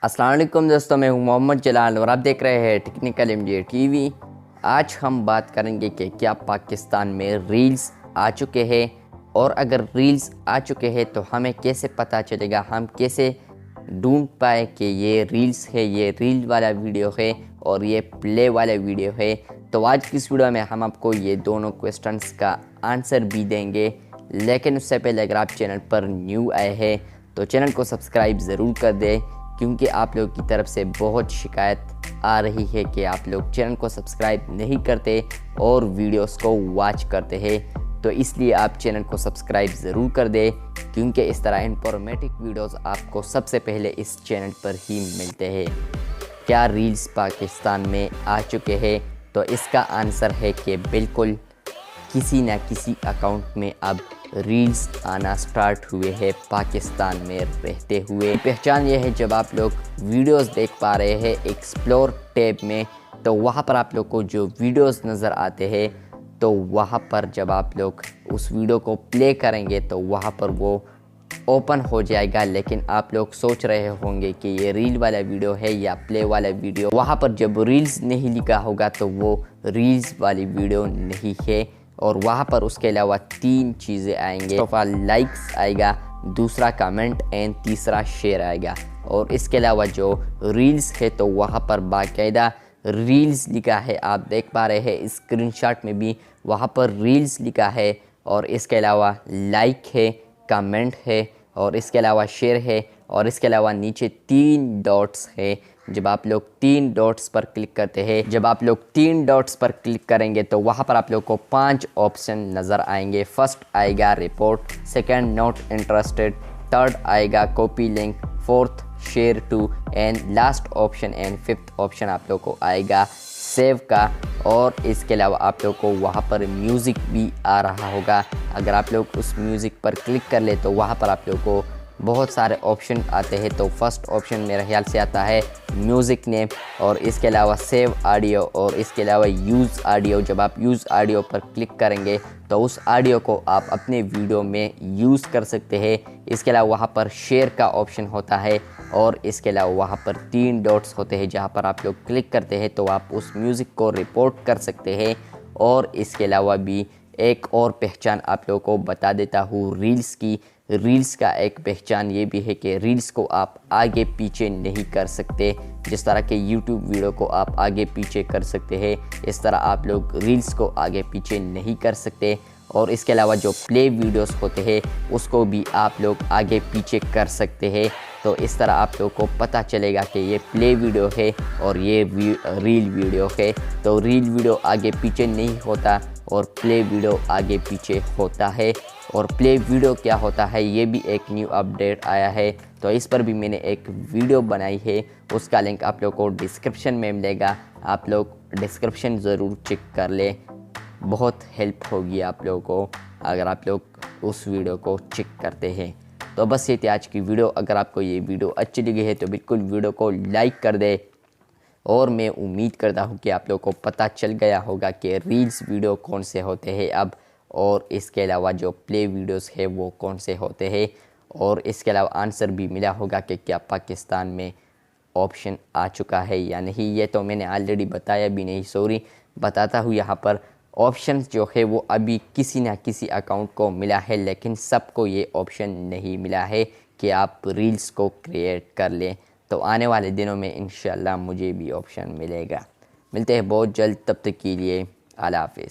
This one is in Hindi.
अस्सलाम वालेकुम दोस्तों, मैं हूं मोहम्मद जलाल और आप देख रहे हैं टेक्निकल एमजे टीवी। आज हम बात करेंगे कि क्या पाकिस्तान में रील्स आ चुके हैं, और अगर रील्स आ चुके हैं तो हमें कैसे पता चलेगा, हम कैसे ढूंढ पाए कि ये रील्स है, ये रील वाला वीडियो है और ये प्ले वाला वीडियो है। तो आज की इस वीडियो में हम आपको ये दोनों क्वेश्चंस का आंसर भी देंगे। लेकिन उससे पहले अगर आप चैनल पर न्यू आए हैं तो चैनल को सब्सक्राइब ज़रूर कर दें, क्योंकि आप लोग की तरफ से बहुत शिकायत आ रही है कि आप लोग चैनल को सब्सक्राइब नहीं करते और वीडियोस को वॉच करते हैं। तो इसलिए आप चैनल को सब्सक्राइब ज़रूर कर दें, क्योंकि इस तरह इंफॉर्मेटिव वीडियोस आपको सबसे पहले इस चैनल पर ही मिलते हैं। क्या रील्स पाकिस्तान में आ चुके हैं? तो इसका आंसर है कि बिल्कुल किसी न किसी अकाउंट में अब रील्स आना स्टार्ट हुए हैं पाकिस्तान में रहते हुए। पहचान ये है, जब आप लोग वीडियोस देख पा रहे हैं एक्सप्लोर टैब में, तो वहाँ पर आप लोग को जो वीडियोस नज़र आते हैं, तो वहाँ पर जब आप लोग उस वीडियो को प्ले करेंगे तो वहाँ पर वो ओपन हो जाएगा। लेकिन आप लोग सोच रहे होंगे कि ये रील वाला वीडियो है या प्ले वाला वीडियो। वहाँ पर जब रील्स नहीं लिखा होगा तो वो रील्स वाली वीडियो नहीं है, और वहाँ पर उसके अलावा 3 चीज़ें आएंगे। लाइक्स आएगा, दूसरा कमेंट एंड तीसरा शेयर आएगा। और इसके अलावा जो रील्स है तो वहाँ पर बाकायदा रील्स लिखा है, आप देख पा रहे हैं स्क्रीनशॉट में भी वहाँ पर रील्स लिखा है। और इसके अलावा लाइक है, कमेंट है, और इसके अलावा शेयर है, और इसके अलावा नीचे 3 डॉट्स है। जब आप लोग 3 डॉट्स पर क्लिक करते हैं, जब आप लोग 3 डॉट्स पर क्लिक करेंगे तो वहाँ पर आप लोग को 5 ऑप्शन नज़र आएंगे। फर्स्ट आएगा report, second not interested, third आएगा copy link, fourth share to, and last option and fifth option आप लोग को आएगा सेव का। और इसके अलावा आप लोग को वहाँ पर म्यूज़िक भी आ रहा होगा। अगर आप लोग उस म्यूज़िक पर क्लिक कर ले तो वहाँ पर आप लोग को बहुत सारे ऑप्शन आते हैं। तो फर्स्ट ऑप्शन मेरे ख्याल से आता है म्यूज़िक नेम, और इसके अलावा सेव ऑडियो, और इसके अलावा यूज़ ऑडियो। जब आप यूज़ ऑडियो पर क्लिक करेंगे तो उस ऑडियो को आप अपने वीडियो में यूज़ कर सकते हैं। इसके अलावा वहाँ पर शेयर का ऑप्शन होता है, और इसके अलावा वहाँ पर 3 डॉट्स होते हैं जहाँ पर आप लोग क्लिक करते हैं तो आप उस म्यूज़िक को रिपोर्ट कर सकते हैं। और इसके अलावा भी एक और पहचान आप लोगों को बता देता हूँ रील्स की। रील्स का एक पहचान ये भी है कि रील्स को आप आगे पीछे नहीं कर सकते। जिस तरह के यूट्यूब वीडियो को आप आगे पीछे कर सकते हैं, इस तरह आप लोग रील्स को आगे पीछे नहीं कर सकते। और इसके अलावा जो प्ले वीडियोस होते हैं उसको भी आप लोग आगे पीछे कर सकते हैं। तो इस तरह आप लोग को पता चलेगा कि ये प्ले वीडियो है और ये रील वीडियो है। तो रील वीडियो आगे पीछे नहीं होता और प्ले वीडियो आगे पीछे होता है। और प्ले वीडियो क्या होता है, ये भी एक न्यू अपडेट आया है, तो इस पर भी मैंने एक वीडियो बनाई है। उसका लिंक आप लोग को डिस्क्रिप्शन में मिलेगा, आप लोग डिस्क्रिप्शन ज़रूर चेक कर लें। बहुत हेल्प होगी आप लोगों को अगर आप लोग उस वीडियो को चेक करते हैं। तो बस ये थी आज की वीडियो। अगर आपको ये वीडियो अच्छी लगी है तो बिल्कुल वीडियो को लाइक कर दे, और मैं उम्मीद करता हूँ कि आप लोगों को पता चल गया होगा कि रील्स वीडियो कौन से होते हैं अब, और इसके अलावा जो प्ले वीडियोस है वो कौन से होते हैं। और इसके अलावा आंसर भी मिला होगा कि क्या पाकिस्तान में ऑप्शन आ चुका है या नहीं। ये तो मैंने ऑलरेडी बताया भी नहीं, सॉरी, बताता हूँ। यहाँ पर ऑप्शंस जो है वो अभी किसी न किसी अकाउंट को मिला है, लेकिन सबको ये ऑप्शन नहीं मिला है कि आप रील्स को क्रिएट कर लें। तो आने वाले दिनों में इंशाल्लाह मुझे भी ऑप्शन मिलेगा। मिलते हैं बहुत जल्द, तब तक के लिए अल्लाह हाफ़िज़।